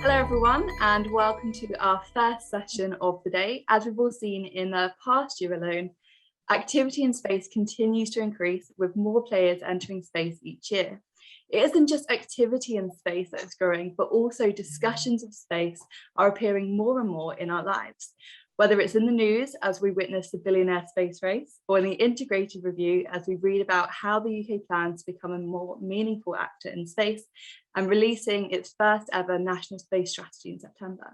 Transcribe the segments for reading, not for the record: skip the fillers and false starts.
Hello everyone, and welcome to our first session of the day. As we've all seen in the past year alone, activity in space continues to increase with more players entering space each year. It isn't just activity in space that is growing, but also discussions of space are appearing more and more in our lives. Whether it's in the news as we witness the Billionaire Space Race, or in the integrated review as we read about how the UK plans to become a more meaningful actor in space and releasing its first ever national space strategy in September.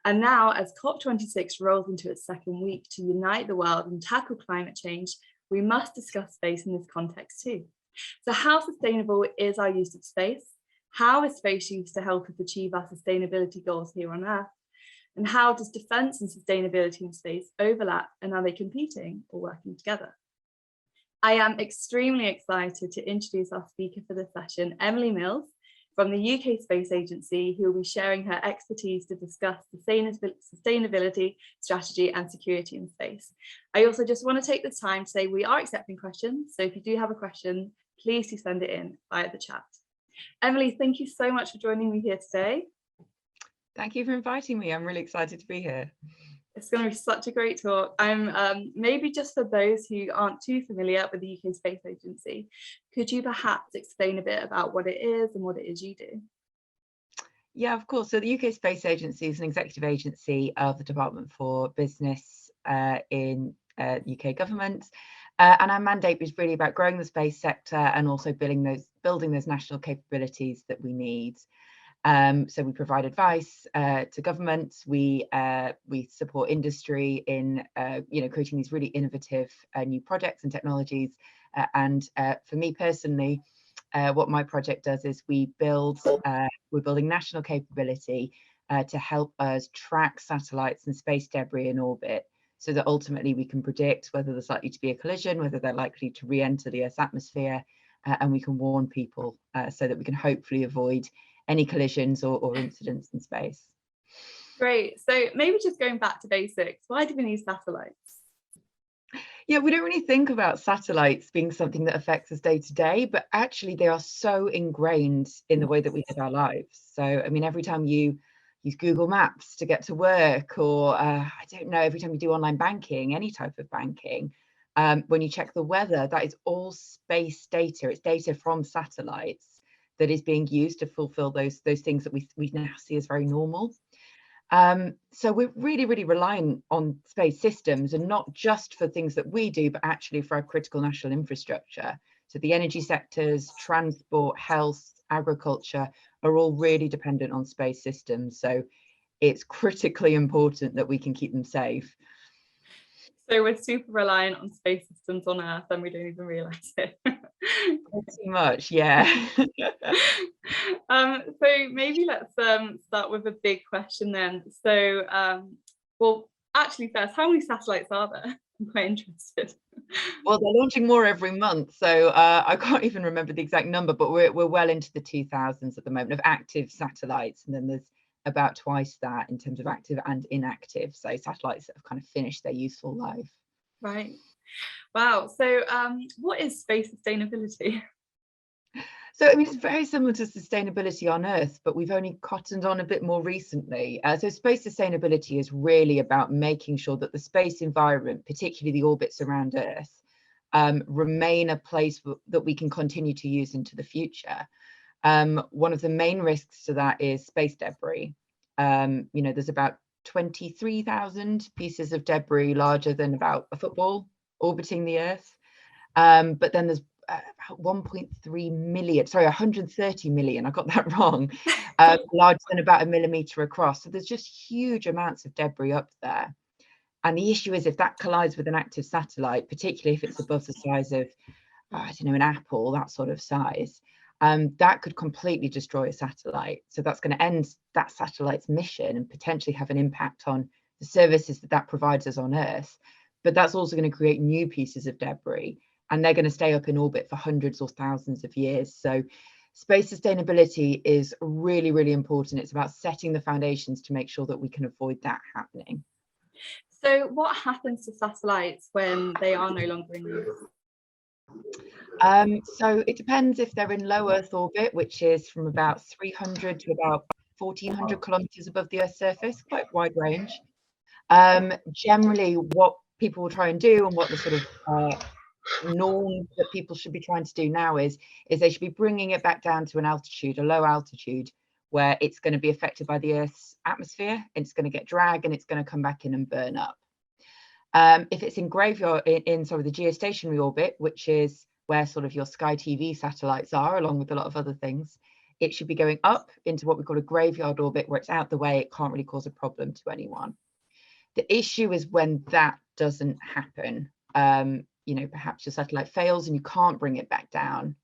And now, as COP26 rolls into its second week to unite the world and tackle climate change, we must discuss space in this context too. So how sustainable is our use of space? How is space used to help us achieve our sustainability goals here on Earth? And how does defence and sustainability in space overlap, and are they competing or working together? I am extremely excited to introduce our speaker for this session, Emily Mills, from the UK Space Agency, who will be sharing her expertise to discuss sustainability, strategy and security in space. I also just want to take this time to say we are accepting questions, so if you do have a question, please do send it in via the chat. Emily, thank you so much for joining me here today. Thank you for inviting me. I'm really excited to be here. It's going to be such a great talk. I'm maybe just for those who aren't too familiar with the UK Space Agency, could you perhaps explain a bit about what it is and what it is you do? Yeah, of course. So the UK Space Agency is an executive agency of the Department for Business in UK government. And our mandate is really about growing the space sector and also building those national capabilities that we need. So we provide advice to governments. We support industry in creating these really innovative new projects and technologies. And for me personally, what my project does is we're building national capability to help us track satellites and space debris in orbit, so that ultimately we can predict whether there's likely to be a collision, whether they're likely to re-enter the Earth's atmosphere, and we can warn people so that we can hopefully avoid any collisions or incidents in space. Great. So maybe just going back to basics, why do we need satellites? Yeah, we don't really think about satellites being something that affects us day to day, but actually they are so ingrained in the way that we live our lives. So, I mean, every time you use Google Maps to get to work, or I don't know, every time you do online banking, any type of banking, when you check the weather, that is all space data. It's data from satellites that is being used to fulfill those things that we now see as very normal. So we're really, really relying on space systems, and not just for things that we do, but actually for our critical national infrastructure. So the energy sectors, transport, health, agriculture are all really dependent on space systems. So it's critically important that we can keep them safe. So we're super reliant on space systems on Earth and we don't even realise it. Pretty much, yeah. So maybe let's start with a big question then. So, well, actually first, how many satellites are there? I'm quite interested. Well, they're launching more every month, so I can't even remember the exact number, but we're well into the 2000s at the moment of active satellites, and then there's about twice that in terms of active and inactive, so satellites that have kind of finished their useful life. Right. Wow. So what is space sustainability? So, I mean, it's very similar to sustainability on Earth, but we've only cottoned on a bit more recently. So space sustainability is really about making sure that the space environment, particularly the orbits around Earth, remain a place that we can continue to use into the future. One of the main risks to that is space debris. There's about 23,000 pieces of debris larger than about a football orbiting the Earth. But then there's about 1.3 million, sorry, 130 million, I got that wrong, larger than about a millimeter across. So there's just huge amounts of debris up there. And the issue is if that collides with an active satellite, particularly if it's above the size of, I don't know, an apple, that sort of size, that could completely destroy a satellite. So that's going to end that satellite's mission and potentially have an impact on the services that provides us on Earth. But that's also going to create new pieces of debris, and they're going to stay up in orbit for hundreds or thousands of years. So space sustainability is really, really important. It's about setting the foundations to make sure that we can avoid that happening. So what happens to satellites when they are no longer in use? So it depends if they're in low Earth orbit, which is from about 300 to about 1400 kilometers above the Earth's surface, quite wide range. Generally, what people will try and do, and what the sort of norm that people should be trying to do now is they should be bringing it back down to an altitude, a low altitude, where it's going to be affected by the Earth's atmosphere, and it's going to get drag, and it's going to come back in and burn up. If it's in graveyard, in sort of the geostationary orbit, which is where sort of your Sky TV satellites are, along with a lot of other things, it should be going up into what we call a graveyard orbit, where it's out the way, it can't really cause a problem to anyone. The issue is when that doesn't happen. You know, perhaps your satellite fails and you can't bring it back down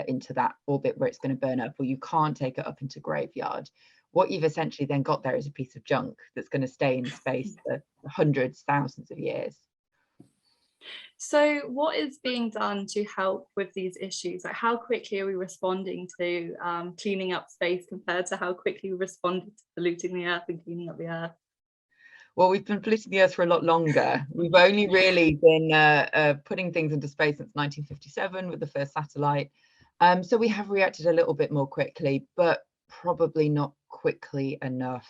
into that orbit where it's going to burn up, or you can't take it up into graveyard. What you've essentially then got there is a piece of junk that's going to stay in space for hundreds, thousands of years. So what is being done to help with these issues? Like, how quickly are we responding to cleaning up space compared to how quickly we responded to polluting the Earth and cleaning up the Earth? Well, we've been polluting the Earth for a lot longer. We've only really been putting things into space since 1957 with the first satellite. So we have reacted a little bit more quickly, but probably not quickly enough.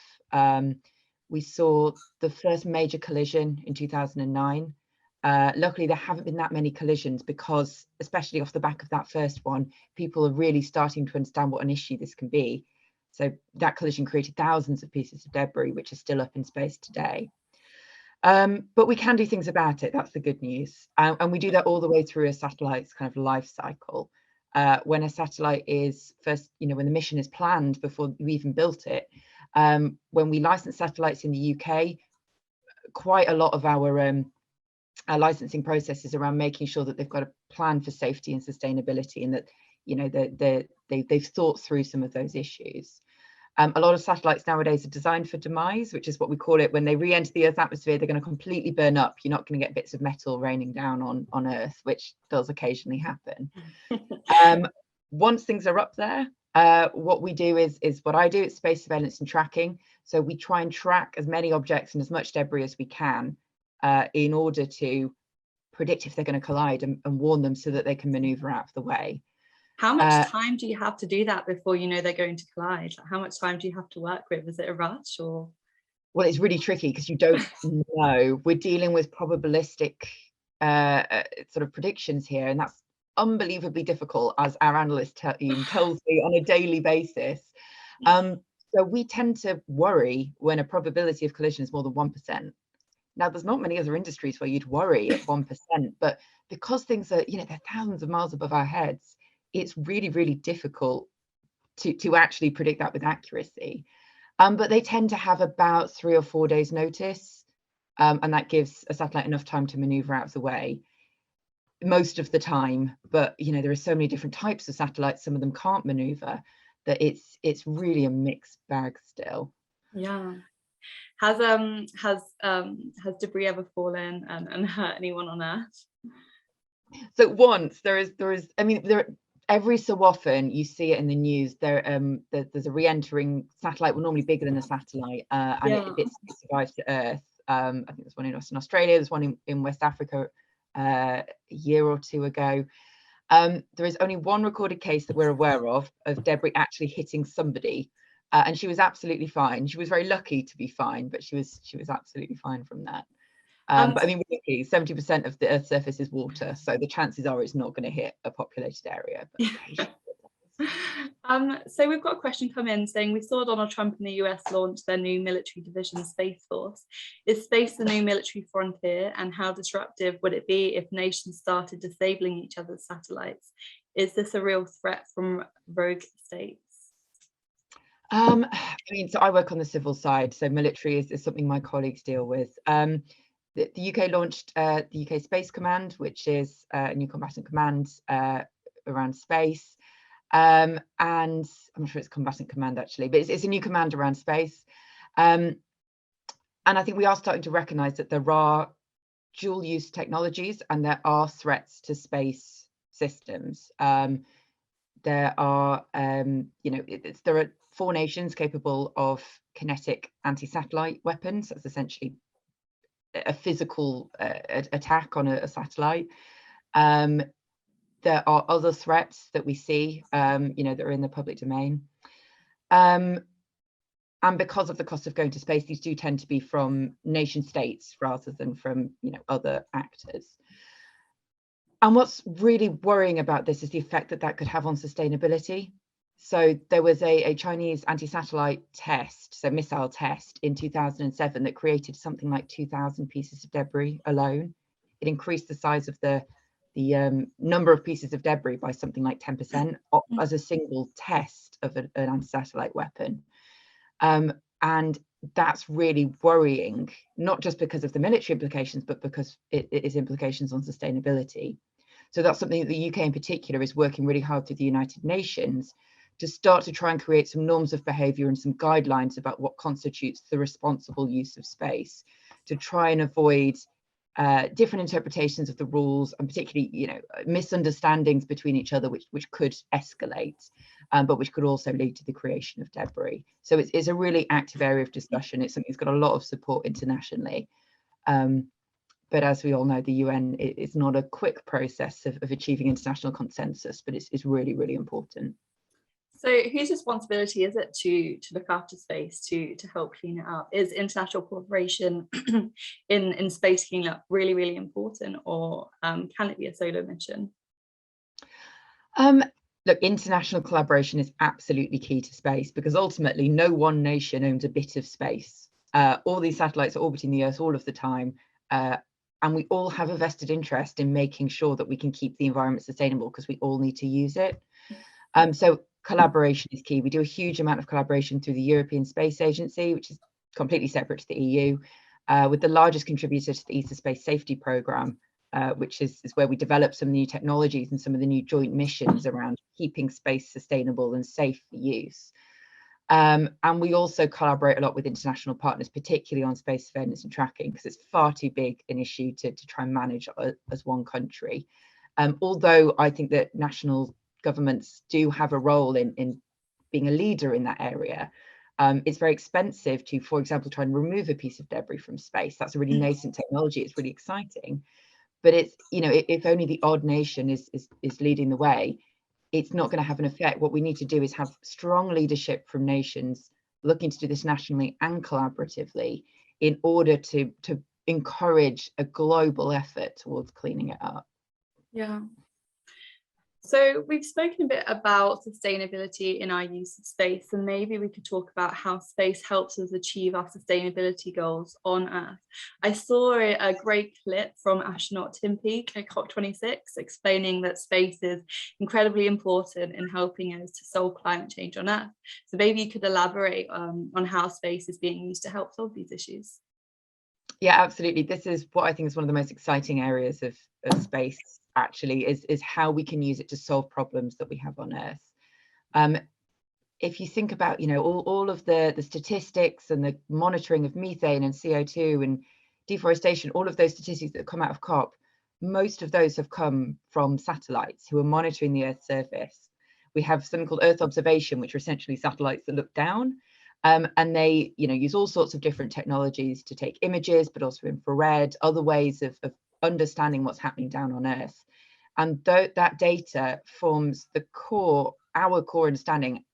We saw the first major collision in 2009. Luckily, there haven't been that many collisions because, especially off the back of that first one, people are really starting to understand what an issue this can be. So that collision created thousands of pieces of debris, which are still up in space today. But we can do things about it. That's the good news. And we do that all the way through a satellite's kind of life cycle. When a satellite is first, you know, when the mission is planned before we even built it, when we license satellites in the UK, quite a lot of our licensing process is around making sure that they've got a plan for safety and sustainability, and that, you know, they've thought through some of those issues. A lot of satellites nowadays are designed for demise, which is what we call it. When they re-enter the Earth's atmosphere, they're going to completely burn up. You're not going to get bits of metal raining down on Earth, which does occasionally happen. Once things are up there, what we do is what I do. It's space surveillance and tracking. So we try and track as many objects and as much debris as we can in order to predict if they're going to collide and warn them so that they can maneuver out of the way. How much time do you have to do that before you know they're going to collide? How much time do you have to work with? Is it a rush or? Well, it's really tricky because you don't know. We're dealing with probabilistic sort of predictions here, and that's unbelievably difficult, as our analyst team tells me on a daily basis. So we tend to worry when a probability of collision is more than 1%. Now, there's not many other industries where you'd worry at 1%, but because things are, you know, they're thousands of miles above our heads, it's really, really difficult to actually predict that with accuracy. But they tend to have about 3 or 4 days notice, and that gives a satellite enough time to maneuver out of the way most of the time. But, you know, there are so many different types of satellites, some of them can't maneuver, that it's really a mixed bag still. Yeah. Has debris ever fallen and hurt anyone on Earth? So once there is, I mean, every so often you see it in the news. There's a re-entering satellite, well, normally bigger than a satellite, and it survives to Earth. I think there's one in Western Australia. There's one in West Africa a year or two ago. There is only one recorded case that we're aware of debris actually hitting somebody, and she was absolutely fine. She was very lucky to be fine, but she was absolutely fine from that. But I mean, 70% of the Earth's surface is water, so the chances are it's not going to hit a populated area. But so we've got a question come in saying, we saw Donald Trump in the US launch their new military division, Space Force. Is space the new military frontier, and how disruptive would it be if nations started disabling each other's satellites? Is this a real threat from rogue states? I mean, so I work on the civil side, so military is something my colleagues deal with. The UK launched the UK Space Command, which is a new combatant command around space. And I'm not sure it's combatant command actually, but it's a new command around space. And I think we are starting to recognize that there are dual use technologies and there are threats to space systems. There are, you know, there are 4 nations capable of kinetic anti-satellite weapons. That's essentially a physical attack on a satellite. there are other threats that we see, that are in the public domain. And because of the cost of going to space, these do tend to be from nation states rather than from, other actors. And what's really worrying about this is the effect that could have on sustainability. So there was a Chinese anti-satellite test, so missile test in 2007 that created something like 2,000 pieces of debris alone. It increased the size of the number of pieces of debris by something like 10% as a single test of an anti-satellite weapon. And that's really worrying, not just because of the military implications, but because it is implications on sustainability. So that's something that the UK in particular is working really hard through the United Nations to start to try and create some norms of behaviour and some guidelines about what constitutes the responsible use of space, to try and avoid different interpretations of the rules, and particularly, misunderstandings between each other, which could escalate, but which could also lead to the creation of debris. So it's a really active area of discussion. It's something that's got a lot of support internationally. But as we all know, the UN is not a quick process of achieving international consensus, but it's really, really important. So whose responsibility is it to look after space, to help clean it up? Is international cooperation in space cleaning up really, really important, or can it be a solo mission? Look, international collaboration is absolutely key to space, because ultimately no one nation owns a bit of space. All these satellites are orbiting the Earth all of the time. And we all have a vested interest in making sure that we can keep the environment sustainable, because we all need to use it. So collaboration is key. We do a huge amount of collaboration through the European Space Agency, which is completely separate to the EU, with the largest contributor to the ESA Space Safety Programme, which is where we develop some new technologies and some of the new joint missions around keeping space sustainable and safe for use. And we also collaborate a lot with international partners, particularly on space surveillance and tracking, because it's far too big an issue to try and manage as one country. Although I think that national governments do have a role in being a leader in that area. It's very expensive to, for example, try and remove a piece of debris from space. That's a really nascent technology. It's really exciting. But it's, if only the odd nation is leading the way, it's not going to have an effect. What we need to do is have strong leadership from nations looking to do this nationally and collaboratively in order to encourage a global effort towards cleaning it up. Yeah. So we've spoken a bit about sustainability in our use of space, and maybe we could talk about how space helps us achieve our sustainability goals on Earth. I saw a great clip from astronaut Tim Peake at COP26 explaining that space is incredibly important in helping us to solve climate change on Earth. So maybe you could elaborate on how space is being used to help solve these issues. Yeah, absolutely. This is what I think is one of the most exciting areas of space, actually, is how we can use it to solve problems that we have on Earth. If you think about, all of the statistics and the monitoring of methane and CO2 and deforestation, all of those statistics that come out of COP, most of those have come from satellites who are monitoring the Earth's surface. We have something called Earth observation, which are essentially satellites that look down. And they, use all sorts of different technologies to take images, but also infrared, other ways of understanding what's happening down on Earth. And that data forms our core understanding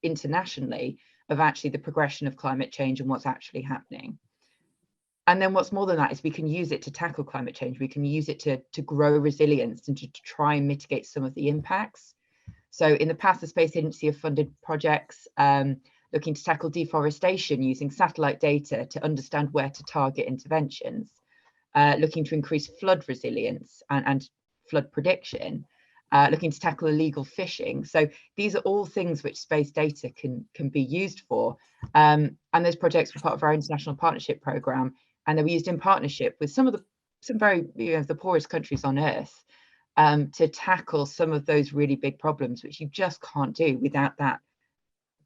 internationally of actually the progression of climate change and what's actually happening. And then what's more than that is we can use it to tackle climate change. We can use it to grow resilience and to try and mitigate some of the impacts. So in the past, the Space Agency have funded projects looking to tackle deforestation using satellite data to understand where to target interventions, looking to increase flood resilience and flood prediction, looking to tackle illegal fishing. So these are all things which space data can be used for. And those projects were part of our international partnership program, and they were used in partnership with some very the poorest countries on Earth to tackle some of those really big problems, which you just can't do without that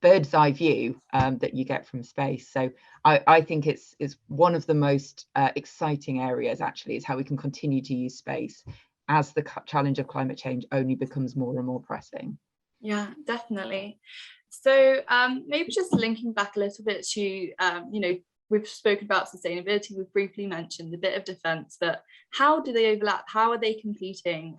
bird's eye view that you get from space. So I think it's one of the most exciting areas, actually, is how we can continue to use space as the challenge of climate change only becomes more and more pressing. Yeah, definitely. So maybe just linking back a little bit to, we've spoken about sustainability, we've briefly mentioned a bit of defence, but how do they overlap? How are they competing?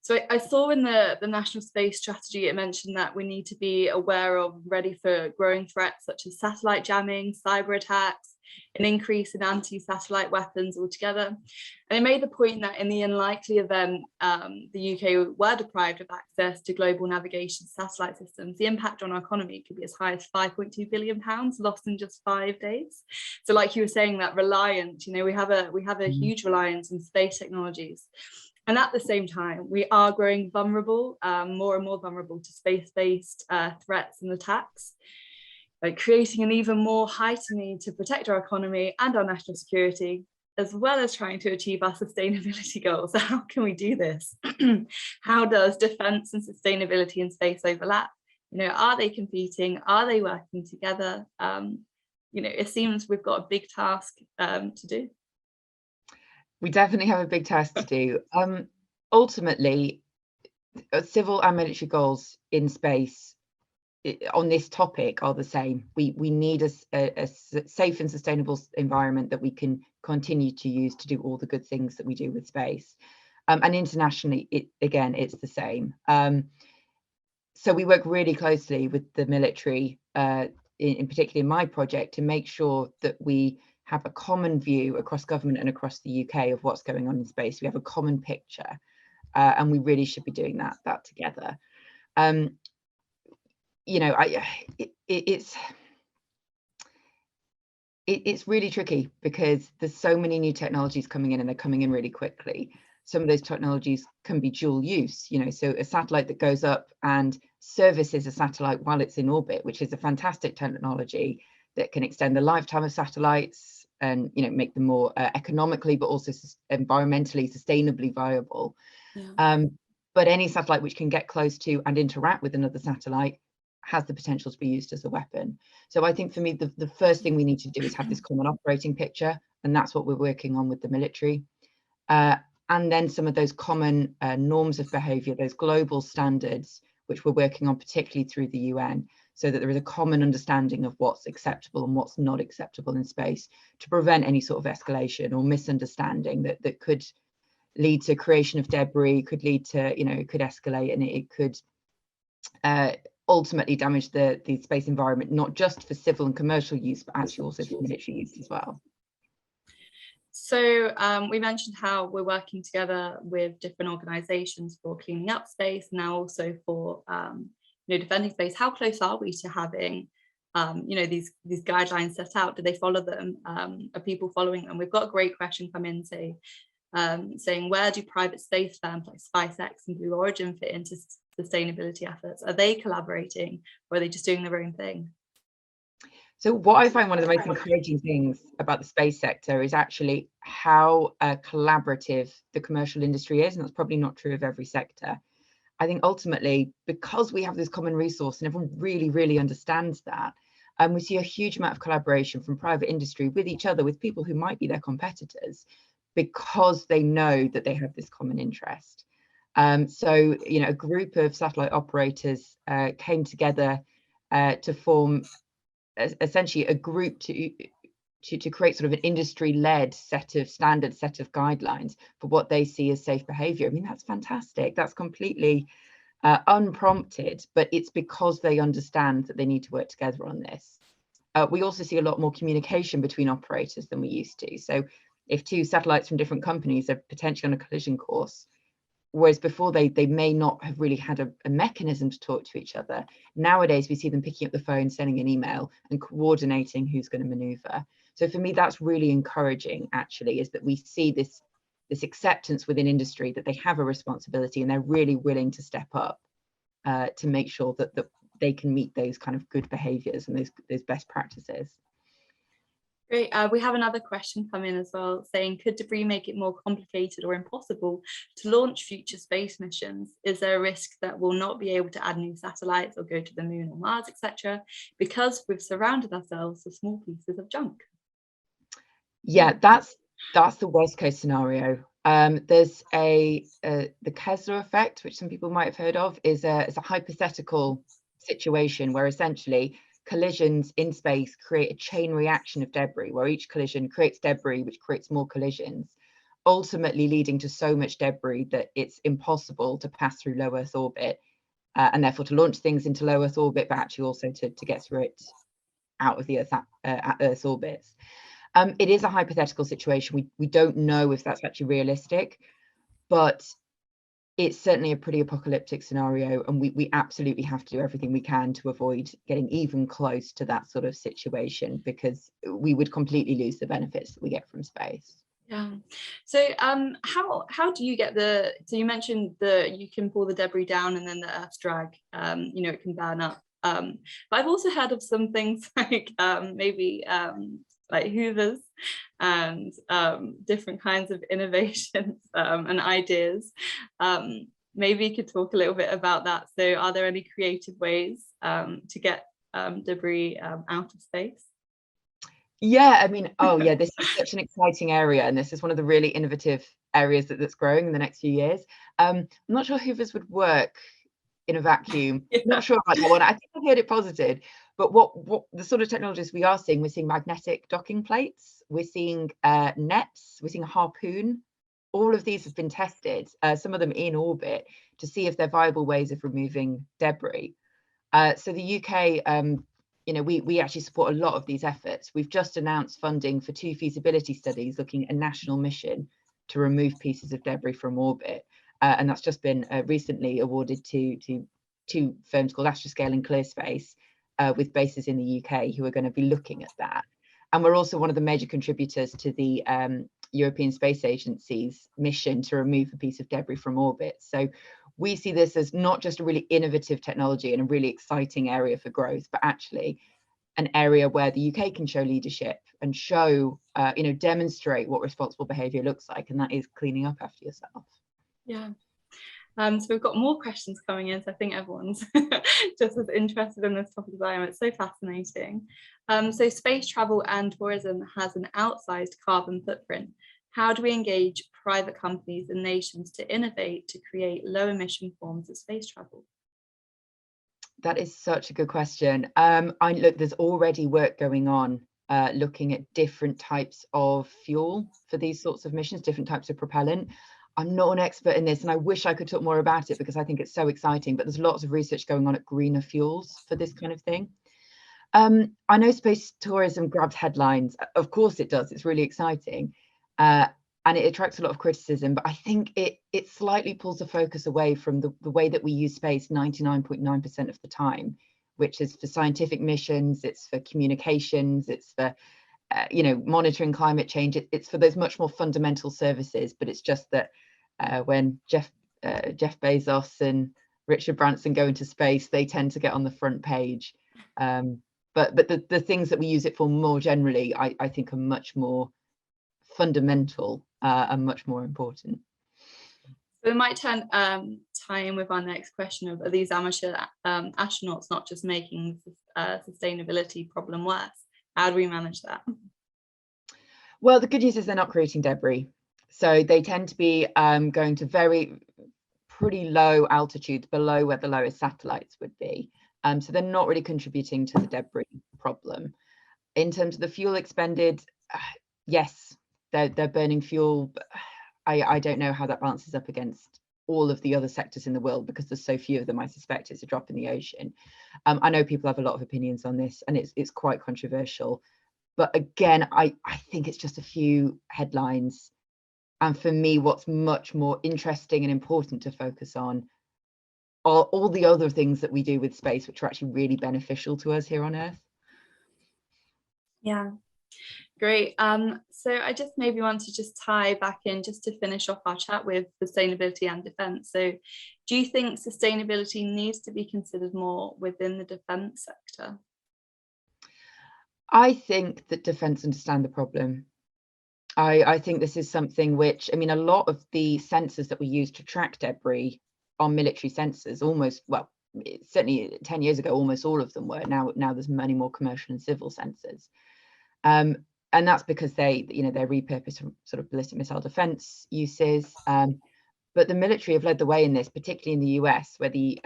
So I saw in the National Space Strategy, it mentioned that we need to be aware of, ready for growing threats such as satellite jamming, cyber attacks, an increase in anti-satellite weapons altogether. And it made the point that in the unlikely event the UK were deprived of access to global navigation satellite systems, the impact on our economy could be as high as £5.2 billion lost in just 5 days. So like you were saying, that reliance, we have a huge reliance on space technologies. And at the same time, we are growing vulnerable, more and more vulnerable to space-based threats and attacks, like creating an even more heightened need to protect our economy and our national security, as well as trying to achieve our sustainability goals. So how can we do this? How does defense and sustainability in space overlap? Are they competing? Are they working together? It seems we've got a big task to do. We definitely have a big task to do. Ultimately, civil and military goals in space on this topic are the same. We need a safe and sustainable environment that we can continue to use to do all the good things that we do with space. And internationally, it's the same. So we work really closely with the military, in particular in my project, to make sure that we have a common view across government and across the UK of what's going on in space. We have a common picture, and we really should be doing that together. It's really tricky because there's so many new technologies coming in, and they're coming in really quickly. Some of those technologies can be dual use, so a satellite that goes up and services a satellite while it's in orbit, which is a fantastic technology that can extend the lifetime of satellites and make them more economically, but also environmentally, sustainably viable. Yeah. But any satellite which can get close to and interact with another satellite has the potential to be used as a weapon. So I think for me, the first thing we need to do is have this common operating picture, and that's what we're working on with the military. And then some of those common norms of behavior, those global standards, which we're working on particularly through the UN, so that there is a common understanding of what's acceptable and what's not acceptable in space, to prevent any sort of escalation or misunderstanding that could lead to creation of debris, could lead to, it could escalate, and it could ultimately damage the space environment, not just for civil and commercial use, but actually also for military use as well. So we mentioned how we're working together with different organizations for cleaning up space, now also for defending space. How close are we to having these guidelines set out? Do they follow them? Are people following them? We've got a great question come in saying where do private space firms like SpaceX and Blue Origin fit into sustainability efforts? Are they collaborating, or are they just doing their own thing? So what I find one of the most encouraging things about the space sector is actually how collaborative the commercial industry is, and that's probably not true of every sector. I think ultimately, because we have this common resource and everyone really, really understands that, we see a huge amount of collaboration from private industry with each other, with people who might be their competitors, because they know that they have this common interest. So, a group of satellite operators came together to form essentially a group to create sort of an industry-led set of standards, set of guidelines for what they see as safe behavior. I mean, that's fantastic. That's completely unprompted, but it's because they understand that they need to work together on this. We also see a lot more communication between operators than we used to. So if two satellites from different companies are potentially on a collision course, whereas before they may not have really had a mechanism to talk to each other, nowadays we see them picking up the phone, sending an email, and coordinating who's going to maneuver. So for me, that's really encouraging, actually, is that we see this acceptance within industry that they have a responsibility, and they're really willing to step up to make sure that they can meet those kind of good behaviors and those best practices. Great. We have another question come in as well, saying, could debris make it more complicated or impossible to launch future space missions? Is there a risk that we'll not be able to add new satellites or go to the moon or Mars, etc., because we've surrounded ourselves with small pieces of junk? Yeah, that's the worst case scenario. There's the Kessler effect, which some people might have heard of, is a hypothetical situation where essentially collisions in space create a chain reaction of debris, where each collision creates debris, which creates more collisions. ultimately leading to so much debris that it's impossible to pass through low Earth orbit, and therefore to launch things into low Earth orbit, but actually also to get through it out of the Earth at Earth's orbits. It is a hypothetical situation. We don't know if that's actually realistic, but it's certainly a pretty apocalyptic scenario, and we absolutely have to do everything we can to avoid getting even close to that sort of situation, because we would completely lose the benefits that we get from space. Yeah. So how do you get so you mentioned you can pull the debris down and then the Earth's drag, it can burn up. But I've also heard of some things like maybe like hoovers and different kinds of innovations and ideas. Maybe you could talk a little bit about that. So are there any creative ways to get debris out of space? Yeah, I mean, oh yeah, this is such an exciting area, and this is one of the really innovative areas that's growing in the next few years. I'm not sure hoovers would work in a vacuum. Yeah. Not sure about that one. I think I've heard it posited. But what the sort of technologies we are seeing, we're seeing magnetic docking plates, we're seeing nets, we're seeing a harpoon. All of these have been tested, some of them in orbit, to see if they're viable ways of removing debris. So the UK, we actually support a lot of these efforts. We've just announced funding for 2 feasibility studies looking at a national mission to remove pieces of debris from orbit. And that's just been recently awarded to 2 firms called Astroscale and ClearSpace, with bases in the UK, who are going to be looking at that. And we're also one of the major contributors to the European Space Agency's mission to remove a piece of debris from orbit. So we see this as not just a really innovative technology and a really exciting area for growth, but actually an area where the UK can show leadership and show, demonstrate what responsible behaviour looks like, and that is cleaning up after yourself. Yeah. So we've got more questions coming in, so I think everyone's just as interested in this topic as I am. It's so fascinating. So space travel and tourism has an outsized carbon footprint. How do we engage private companies and nations to innovate to create low emission forms of space travel? That is such a good question. Look, there's already work going on looking at different types of fuel for these sorts of missions, different types of propellant. I'm not an expert in this, and I wish I could talk more about it because I think it's so exciting, but there's lots of research going on at greener fuels for this kind of thing. I know space tourism grabs headlines. Of course it does. It's really exciting. And it attracts a lot of criticism, but I think it slightly pulls the focus away from the way that we use space 99.9% of the time, which is for scientific missions, it's for communications, it's for monitoring climate change. It's for those much more fundamental services. But it's just that when Jeff Bezos and Richard Branson go into space, they tend to get on the front page. But the things that we use it for more generally, I think, are much more fundamental and much more important. So we might tie in with our next question of, are these amateur astronauts not just making the sustainability problem worse? How do we manage that? Well, the good news is they're not creating debris. So they tend to be going to pretty low altitudes, below where the lowest satellites would be. So they're not really contributing to the debris problem. In terms of the fuel expended, yes, they're burning fuel. But I don't know how that balances up against all of the other sectors in the world, because there's so few of them. I suspect it's a drop in the ocean. I know people have a lot of opinions on this, and it's quite controversial. But again, I think it's just a few headlines. And for me, what's much more interesting and important to focus on are all the other things that we do with space, which are actually really beneficial to us here on Earth. Yeah, great. So I just maybe want to just tie back in just to finish off our chat with sustainability and defence. So do you think sustainability needs to be considered more within the defence sector? I think that defence understand the problem. I think this is something which, I mean, a lot of the sensors that we use to track debris are military sensors. Certainly 10 years ago, almost all of them were. Now there's many more commercial and civil sensors. And that's because they're repurposed from sort of ballistic missile defense uses. But the military have led the way in this, particularly in the US, where the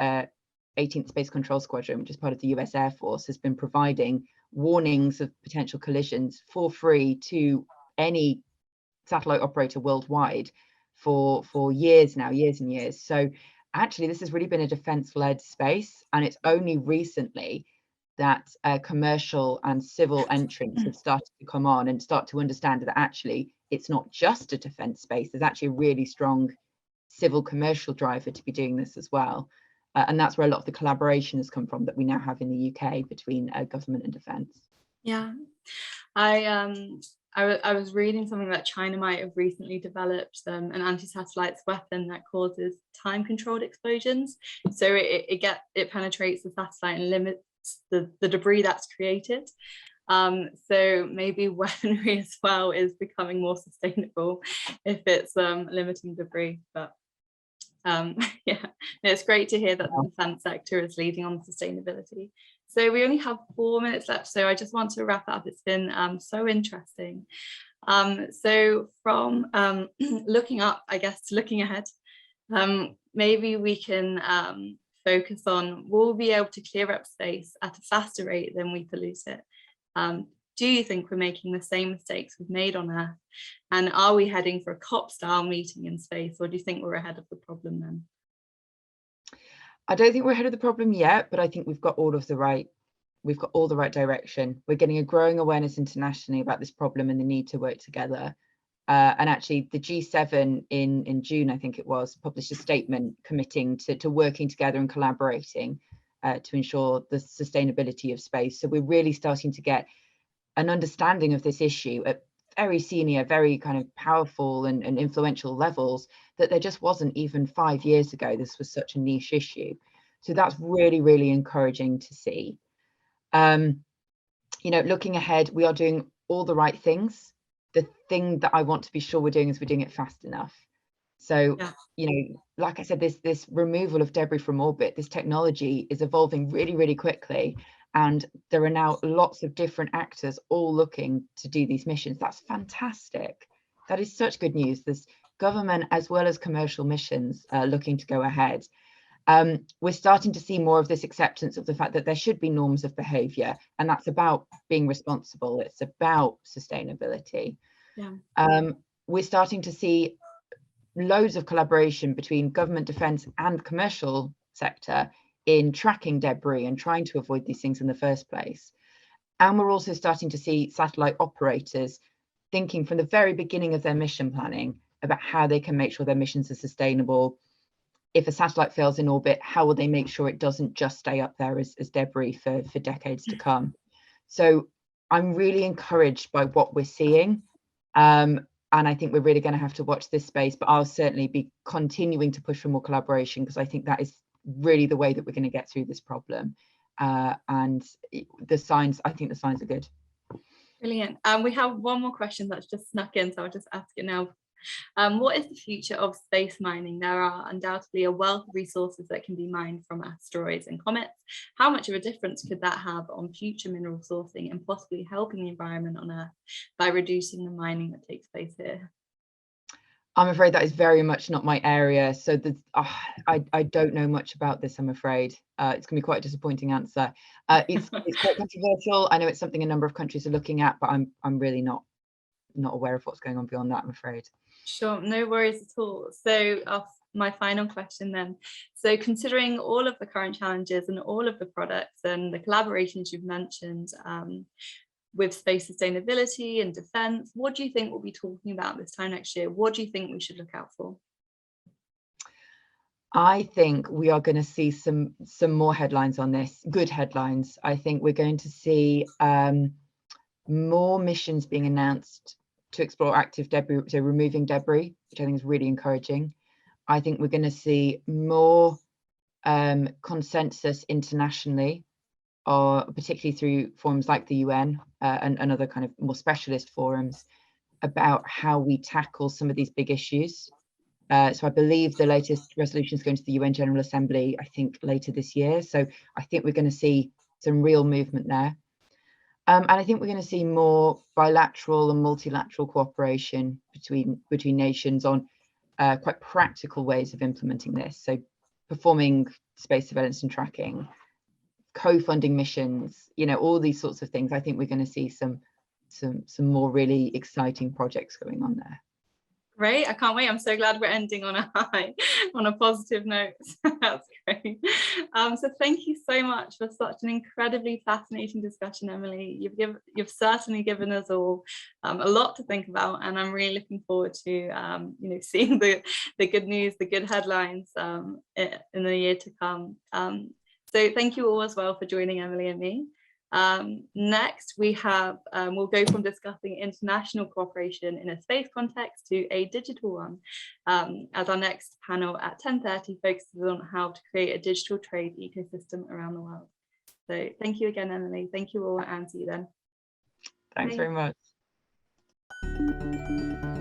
18th Space Control Squadron, which is part of the US Air Force, has been providing warnings of potential collisions for free to any satellite operator worldwide for years now, years and years. So actually, this has really been a defense-led space, and it's only recently that commercial and civil entrants have started to come on and start to understand that actually it's not just a defense space. There's actually a really strong civil commercial driver to be doing this as well. And that's where a lot of the collaboration has come from that we now have in the UK between government and defense. Yeah, I was reading something that China might have recently developed an anti-satellites weapon that causes time-controlled explosions. So it penetrates the satellite and limits the debris that's created. So maybe weaponry as well is becoming more sustainable if it's limiting debris. But yeah, it's great to hear that the defense sector is leading on sustainability. So we only have 4 minutes left, so I just want to wrap up. It's been so interesting. So from looking up, I guess, to looking ahead, maybe we can focus on, will we be able to clear up space at a faster rate than we pollute it? Do you think we're making the same mistakes we've made on Earth? And are we heading for a COP-style meeting in space, or do you think we're ahead of the problem then? I don't think we're ahead of the problem yet, but I think we've got all the right direction. We're getting a growing awareness internationally about this problem and the need to work together. And actually the G7 in June, I think it was, published a statement committing to working together and collaborating to ensure the sustainability of space. So we're really starting to get an understanding of this issue at very senior, very kind of powerful and influential levels that there just wasn't even 5 years ago. This was such a niche issue. So that's really, really encouraging to see. You know, looking ahead, we are doing all the right things. The thing that I want to be sure we're doing is we're doing it fast enough. So, yeah, you know, like I said, this removal of debris from orbit, this technology is evolving really, really quickly. And there are now lots of different actors all looking to do these missions. That's fantastic. That is such good news. There's government as well as commercial missions looking to go ahead. We're starting to see more of this acceptance of the fact that there should be norms of behavior, and that's about being responsible. It's about sustainability. Yeah. We're starting to see loads of collaboration between government, defense and commercial sector in tracking debris and trying to avoid these things in the first place. And we're also starting to see satellite operators thinking from the very beginning of their mission planning about how they can make sure their missions are sustainable. If a satellite fails in orbit, how will they make sure it doesn't just stay up there as debris for decades to come? So I'm really encouraged by what we're seeing. And I think we're really going to have to watch this space, but I'll certainly be continuing to push for more collaboration, because I think that is really the way that we're going to get through this problem. And the signs, I think the signs are good. Brilliant. We have one more question that's just snuck in, so I'll just ask it now. What is the future of space mining? There are undoubtedly a wealth of resources that can be mined from asteroids and comets. How much of a difference could that have on future mineral sourcing and possibly helping the environment on Earth by reducing the mining that takes place here? I'm afraid that is very much not my area. So I don't know much about this, I'm afraid. It's going to be quite a disappointing answer. It's quite controversial. I know it's something a number of countries are looking at, but I'm really not aware of what's going on beyond that, I'm afraid. Sure, no worries at all. So my final question then. So considering all of the current challenges and all of the products and the collaborations you've mentioned with space sustainability and defense, what do you think we'll be talking about this time next year? What do you think we should look out for? I think we are going to see some more headlines on this, good headlines. I think we're going to see more missions being announced to explore active debris, so removing debris, which I think is really encouraging. I think we're going to see more consensus internationally, or particularly through forums like the UN and other kind of more specialist forums, about how we tackle some of these big issues. So I believe the latest resolution is going to the UN General Assembly, I think later this year. So I think we're going to see some real movement there. And I think we're going to see more bilateral and multilateral cooperation between nations on quite practical ways of implementing this. So performing space surveillance and tracking, co-funding missions, you know, all these sorts of things. I think we're going to see some more really exciting projects going on there. Great, I can't wait. I'm so glad we're ending on a high, on a positive note. That's great. So thank you so much for such an incredibly fascinating discussion, Emily. You've certainly given us all a lot to think about, and I'm really looking forward to seeing the good news, the good headlines in the year to come. So thank you all as well for joining Emily and me. Next, we have, we'll go from discussing international cooperation in a space context to a digital one, as our next panel at 10:30 focuses on how to create a digital trade ecosystem around the world. So thank you again, Emily. Thank you all, and see you then. Thanks Bye. very much.